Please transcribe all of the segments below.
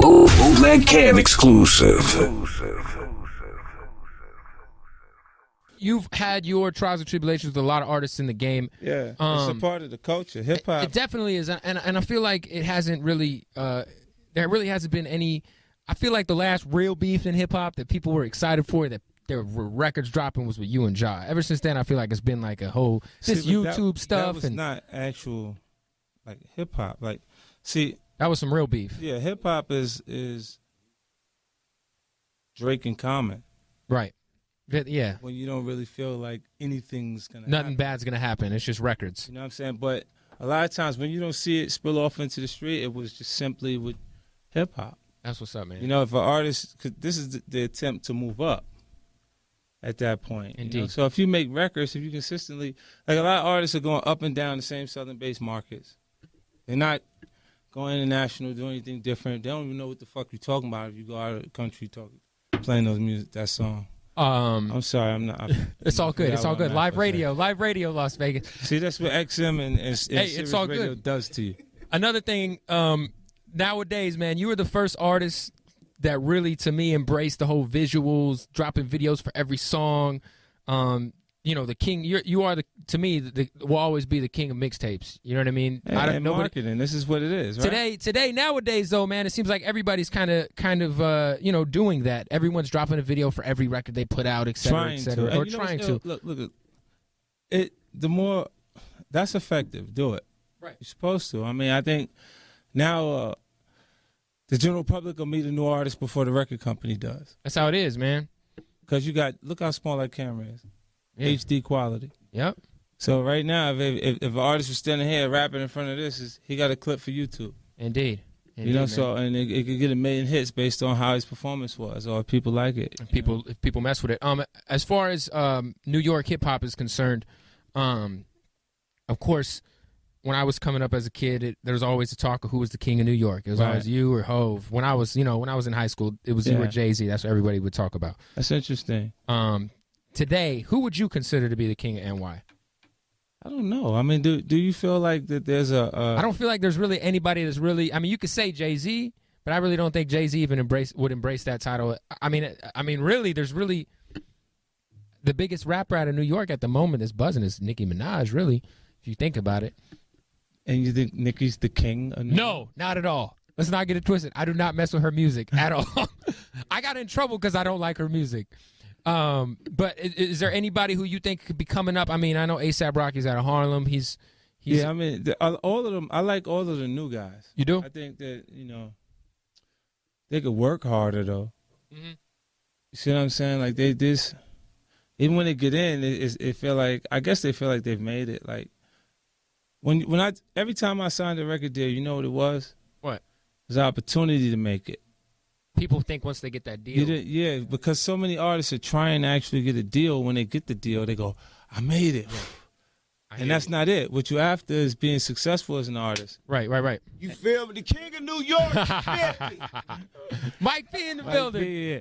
Bootleg Kev exclusive. You've had your trials and tribulations with a lot of artists in the game. Yeah, it's a part of the culture. Hip hop. It definitely is, and I feel like it hasn't really. There really hasn't been any. I feel like the last real beef in hip hop that people were excited for, that there were records dropping, was with you and Ja. Ever since then, I feel like it's been like a whole YouTube stuff. That was not actual like hip hop. Like, see, that was some real beef. Yeah, hip hop is Drake and Common. Right. Yeah. When you don't really feel like anything's gonna nothing happen. Bad's gonna happen. It's just records. You know what I'm saying? But a lot of times when you don't see it spill off into the street, it was just simply with hip hop. That's what's up, man. You know, if an artist, cause this is the attempt to move up at that point. Indeed. You know? So if you make records, if you consistently, like a lot of artists are going up and down the same Southern-based markets. They're not going international, doing anything different. They don't even know what the fuck you're talking about if you go out of the country playing that song. I'm sorry, I'm not. It's all good. It's all good. Live radio, Las Vegas. See, that's what XM and hey, Sirius it's all Radio good. does to you. Another thing, nowadays, man, you were the first artist that really, to me, embraced the whole visuals, dropping videos for every song. You know, the king. You are to me, will always be the king of mixtapes. You know what I mean? Hey, marketing. This is what it is. Right? Today, nowadays, though, man, it seems like everybody's kind of, you know, doing that. Everyone's dropping a video for every record they put out, et cetera, et cetera, or trying to. Look. The more that's effective, do it. Right. You're supposed to. I mean, I think now the general public will meet a new artist before the record company does. That's how it is, man. Because look how small that camera is. Yeah. HD quality. Yep. So right now, if an artist was standing here rapping in front of this, he got a clip for YouTube. Indeed. You know, man. So and it could get 1 million hits based on how his performance was, or if people like it. If people mess with it. As far as New York hip hop is concerned, of course, when I was coming up as a kid, there was always the talk of who was the king of New York. It was always you or Hove. When I was in high school, it was you or Jay-Z. That's what everybody would talk about. That's interesting. Today, who would you consider to be the king of NY? I don't know. I mean, do you feel like that there's I don't feel like there's really anybody that's really. I mean, you could say Jay-Z, but I really don't think Jay-Z even would embrace that title. I mean, really, there's really the biggest rapper out of New York at the moment that's buzzing is Nicki Minaj. Really, if you think about it. And you think Nicki's the king of New York? No, not at all. Let's not get it twisted. I do not mess with her music at all. I got in trouble because I don't like her music. But is there anybody who you think could be coming up? I mean, I know A$AP Rocky's out of Harlem. He's yeah. I mean, all of them. I like all of the new guys. You do? I think that they could work harder though. Mm-hmm. You see what I'm saying? Like they just even when they get in, it feel like I guess they feel like they've made it. Like every time I signed a record deal, you know what it was? What? It was an opportunity to make it. People think once they get that deal. Yeah, because so many artists are trying to actually get a deal. When they get the deal, they go, I made it. And that's not it. What you're after is being successful as an artist. Right. You feel me? The king of New York. Mike P in the building. P, yeah.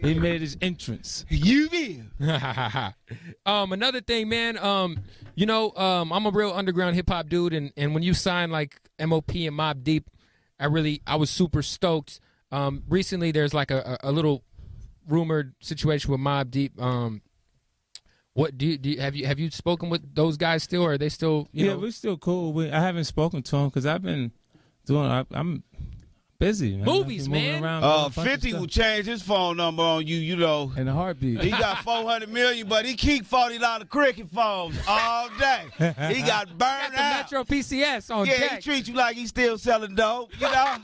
He made his entrance. You will. Another thing, man, I'm a real underground hip-hop dude, and when you sign like MOP and Mobb Deep, I was super stoked. Recently, there's like a little rumored situation with Mobb Deep. What have you spoken with those guys still, or are they still? You know? We're still cool. I haven't spoken to them because I've been I'm busy, man. Movies, man. 50 will change his phone number on you, you know. In a heartbeat. He got 400 million, but he keep $40 cricket phones all day. He got burned out. Metro PCS on deck. He treat you like he's still selling dope, you know?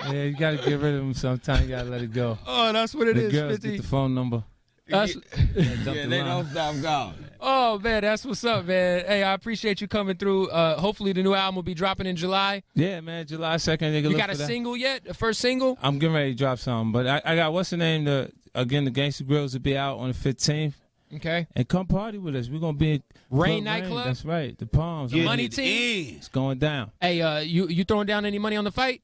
Yeah, you got to get rid of him sometime. You got to let it go. Oh, that's what it is, the girls 50. get the phone number. Yeah, they don't stop going. Oh, man, that's what's up, man. Hey, I appreciate you coming through. Hopefully the new album will be dropping in July. Yeah, man, July 2nd. You got a single yet? A first single? I'm getting ready to drop something. But I got, what's the name? The Gangsta Grills will be out on the 15th. Okay. And come party with us. We're going to be at Rain Nightclub? That's right. The Palms. The Money Team? It's going down. Hey, you throwing down any money on the fight?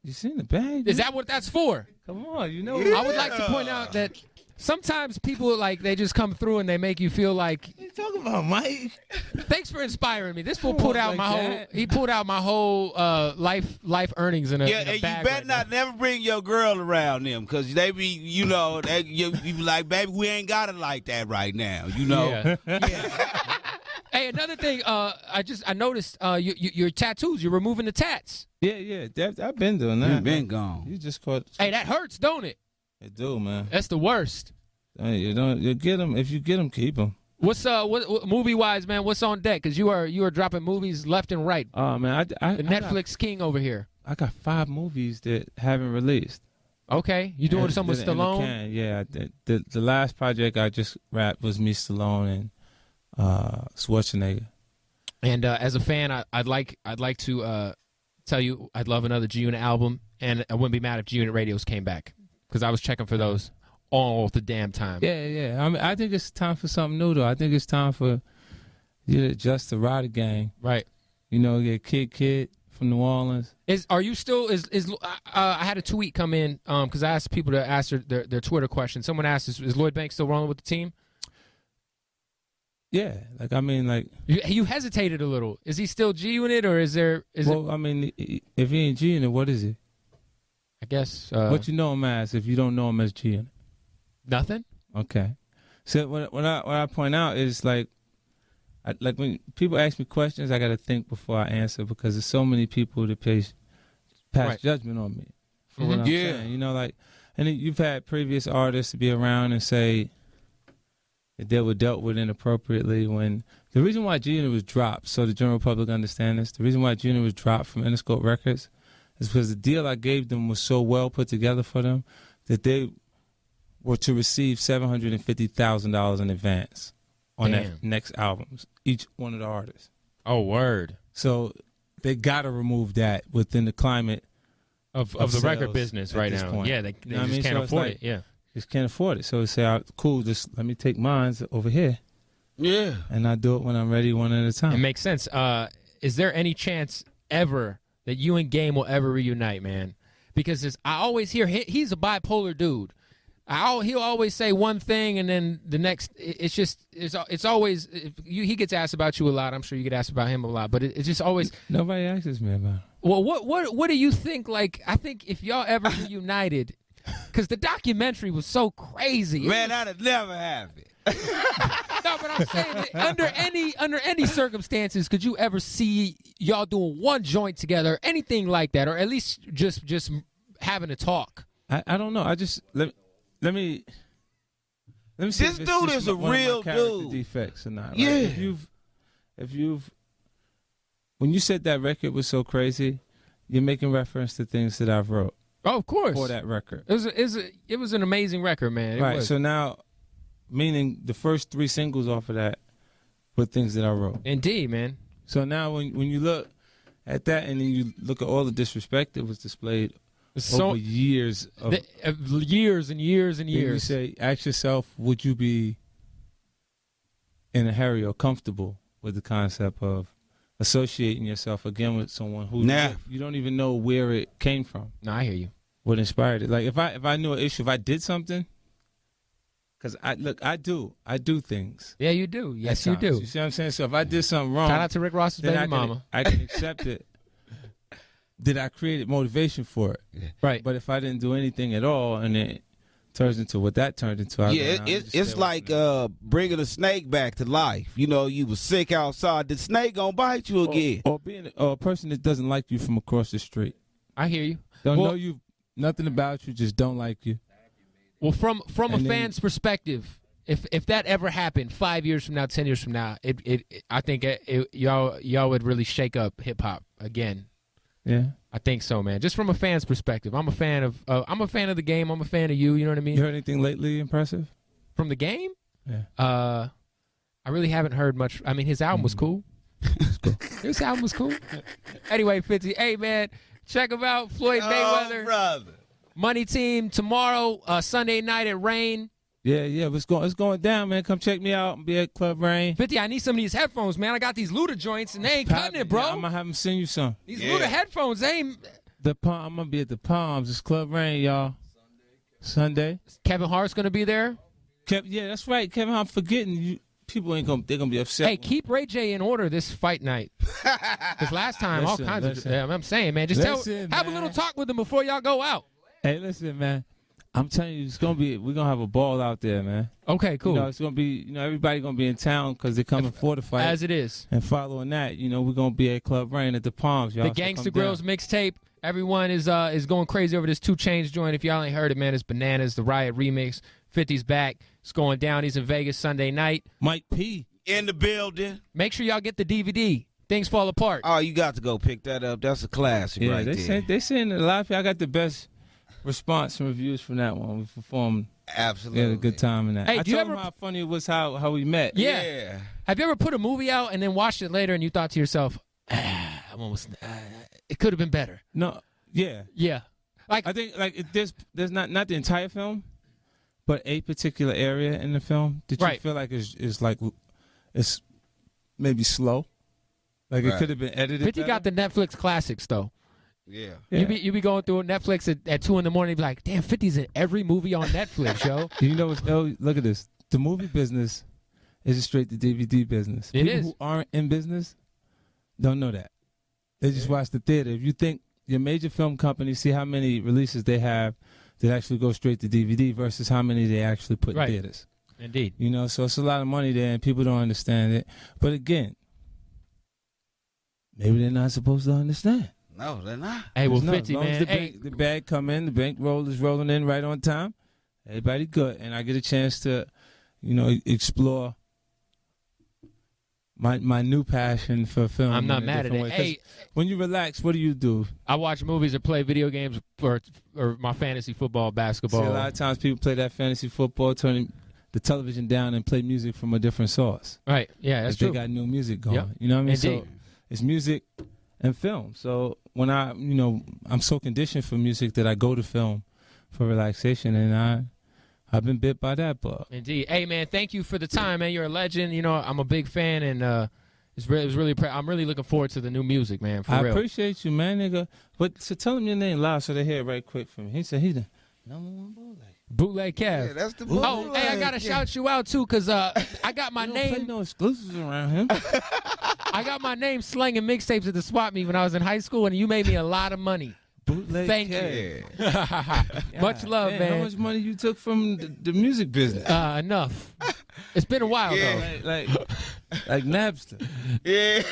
You seen the bag? Is that what that's for? Come on, you know. I would like to point out that Sometimes people like they just come through and they make you feel like. What you talking about, Mike? Thanks for inspiring me. This fool pulled out my whole. He pulled out my whole life earnings in a. Yeah, in a and bag you better right not never bring your girl around them, because they be, you know, you be like, baby, we ain't got it like that right now, you know. Yeah. Hey, another thing. I noticed your tattoos. You're removing the tats. Yeah. I've been doing that. You been gone. You just caught. Hey, that hurts, don't it? It do, man. That's the worst. Hey, you get them. If you get them, keep them. What's what movie wise, man? What's on deck? Because you are dropping movies left and right. Oh man, The Netflix king over here. I got 5 movies that haven't released. Okay, you doing something with Stallone? Yeah, the last project I just wrapped was me, Stallone, and Schwarzenegger. And as a fan, I'd like to tell you I'd love another G Unit album, and I wouldn't be mad if G Unit Radios came back because I was checking for those all the damn time. Yeah. I mean, I think it's time for something new, though. I think it's time for you to adjust the rider gang. Right. You know, get Kid from New Orleans. Are you still I had a tweet come in because I asked people to ask their Twitter question. Someone asked, is Lloyd Banks still rolling with the team? Yeah, like I mean, like you hesitated a little. Is he still G Unit or is there? I mean, if he ain't G Unit, what is he? I guess. What you know him as if you don't know him as G Unit? Nothing. Okay. So what I point out is like when people ask me questions, I got to think before I answer because there's so many people that pass Right. judgment on me for what I'm Yeah. saying. You know, like, and you've had previous artists to be around and say that they were dealt with inappropriately when the reason why G Unit was dropped, so the general public understand this, the reason why G Unit was dropped from Interscope Records is because the deal I gave them was so well put together for them that they were to receive $750,000 in advance on their next albums, each one of the artists. Oh, word. So they got to remove that within the climate Of the record business right now. Point. Yeah, they You know what I just mean? can't So it's afford like, it. Yeah. Just can't afford it. So they say, cool, just let me take mine over here. Yeah. And I do it when I'm ready, one at a time. It makes sense. Is there any chance ever that you and Game will ever reunite, man? Because I always hear he's a bipolar dude. He'll always say one thing and then the next. It's always he gets asked about you a lot. I'm sure you get asked about him a lot, but it's just always. Nobody asks me about it. Well, what do you think? Like, I think if y'all ever reunited, because the documentary was so crazy. Man, that'd never happen. No, but I'm saying that under any circumstances, could you ever see y'all doing one joint together, anything like that, or at least just having a talk? I don't know. I just let me see. This dude is a real dude. Defects or not? Right? Yeah. If you've when you said that record was so crazy, you're making reference to things that I've wrote. Oh, of course. For that record. It was an amazing record, man. It right. was. So now, meaning the first 3 singles off of that were things that I wrote. Indeed, man. So now when you look at that and then you look at all the disrespect that was displayed over years of years and years and years. You say, ask yourself, would you be in a hurry or comfortable with the concept of associating yourself again with someone who you don't even know where it came from? No, I hear you. What inspired it? Like if I knew an issue, if I did something, because I do things. Yeah, you do. Yes, you do. You see what I'm saying? So if I did something wrong, shout out to Rick Ross's baby mama. I can accept it. That I created motivation for it. Right. But if I didn't do anything at all and it turns into what that turned into, it's like bringing a snake back to life. You know, you was sick outside. The snake gonna bite you again. Or being a person that doesn't like you from across the street. I hear you. Don't know you, nothing about you, just don't like you. Well, from a fan's perspective, if that ever happened 5 years from now, 10 years from now, I think y'all would really shake up hip hop again. Yeah, I think so, man. Just from a fan's perspective, I'm a fan of the game. I'm a fan of you. You know what I mean? You heard anything lately impressive from the game? Yeah. I really haven't heard much. I mean, his album was cool. His album was cool. Anyway, 50. Hey, man, check him out. Floyd Mayweather. Oh, brother. Money Team tomorrow, Sunday night at Rain. Yeah, it's going down, man. Come check me out and be at Club Rain. 50, I need some of these headphones, man. I got these Luda joints, and they ain't cutting it, bro. Yeah, I'm going to have them send you some. These Luda headphones, they ain't... I'm going to be at the Palms. It's Club Rain, y'all. Sunday. Kevin Hart's going to be there. Yeah, that's right, Kevin. I'm forgetting you. People ain't gonna. They're gonna be upset. Hey, keep Ray J in order this fight night. Because last time, all kinds of. Yeah, I'm saying, man, just have a little talk with him before y'all go out. Hey, listen, man. I'm telling you, it's gonna be. We're gonna have a ball out there, man. Okay, cool. You know, it's gonna be. You know, everybody gonna be in town because they're coming for the fight. As it is. And following that, you know, we're gonna be at Club Rain at the Palms, y'all. The Gangsta Grills mixtape. Everyone is going crazy over this 2 Chainz joint. If y'all ain't heard it, man, it's Bananas, the Riot remix. 50's back. It's going down. He's in Vegas Sunday night. Mike P. In the building. Make sure y'all get the DVD. Things Fall Apart. Oh, you got to go pick that up. That's a classic right there. They saying that a lot of people. I got the best response and reviews from that one. We performed. Absolutely. We had a good time in that. Hey, I do you told ever... him how funny it was how we met. Yeah. Have you ever put a movie out and then watched it later and you thought to yourself, it could have been better? No. Yeah. Yeah. Like I think there's not the entire film, but a particular area in the film that you feel like is like it's maybe slow. Like it could have been edited. 50 got the Netflix classics though. Yeah. You be going through Netflix at 2 in the morning and be like, damn, 50's in every movie on Netflix, yo. You know what's look at this. The movie business is a straight to DVD business. It People is. who aren't in business don't know that. They just watch the theater. If you think your major film companies see how many releases they have that actually go straight to DVD versus how many they actually put in theaters. Indeed. You know, so it's a lot of money there and people don't understand it. But again, maybe they're not supposed to understand. No, they're not. Hey, well, 50, man. The bag come in, the bankroll is rolling in right on time. Everybody good. And I get a chance to, you know, explore my new passion for film. I'm not mad at it. Hey, when you relax, what do? I watch movies or play video games or my fantasy football, basketball. See, a lot of times people play that fantasy football, turning the television down and play music from a different source. Right. Yeah, that's true. They got new music going. Yep. You know what I mean? Indeed. So it's music and film. So when I'm so conditioned for music that I go to film for relaxation, and I've been bit by that bug. Indeed. Hey, man, thank you for the time, man. You're a legend. You know, I'm a big fan, and I'm really looking forward to the new music, man. For real. I appreciate you, man, nigga. But so tell him your name loud so they hear it right quick from me. He said he's the #1 bootleg. Bootleg Kev. Yeah, that's the bootleg. Oh, hey, I gotta shout you out too, cause I got my name. Play no exclusives around him. I got my name slanging mixtapes at the swap meet when I was in high school, and you made me a lot of money. Bootleg Thank Kev. you. Much love, man. How much money you took from the music business? Enough. It's been a while though. Like Napster. Yeah.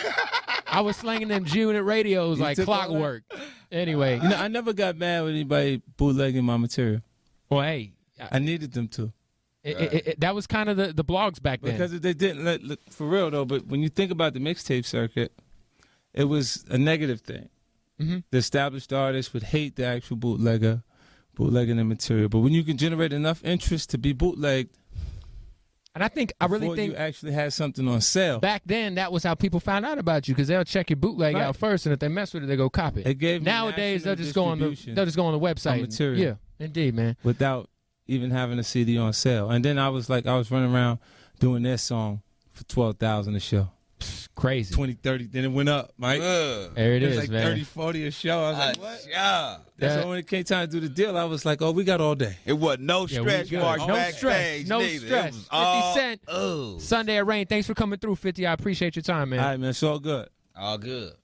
I was slanging them G-Unit radios like clockwork. Anyway, you know, I never got mad with anybody bootlegging my material. Well, hey, I needed them to. That was kind of the blogs back then. Because they didn't look for real though. But when you think about the mixtape circuit, it was a negative thing. Mm-hmm. The established artists would hate the actual bootlegging the material. But when you can generate enough interest to be bootlegged, and I really think you actually had something on sale. Back then, that was how people found out about you, because they'll check your bootleg out first, and if they mess with it, they go cop it. It gave Nowadays, they'll just go on the website. Material. Yeah, indeed, man. Without even having a CD on sale. And then I was running around doing their song for $12,000 a show. Crazy. 20, 30, then it went up, Mike. There it is, like man. 30, 40 a show. I was like, what? Yeah. That's why when it came time to do the deal, I was like, oh, we got all day. It was no stretch marks backstage. No neither. stress. 50 Cent, Oh. Sunday at Rain. Thanks for coming through, 50. I appreciate your time, man. All right, man. It's all good. All good.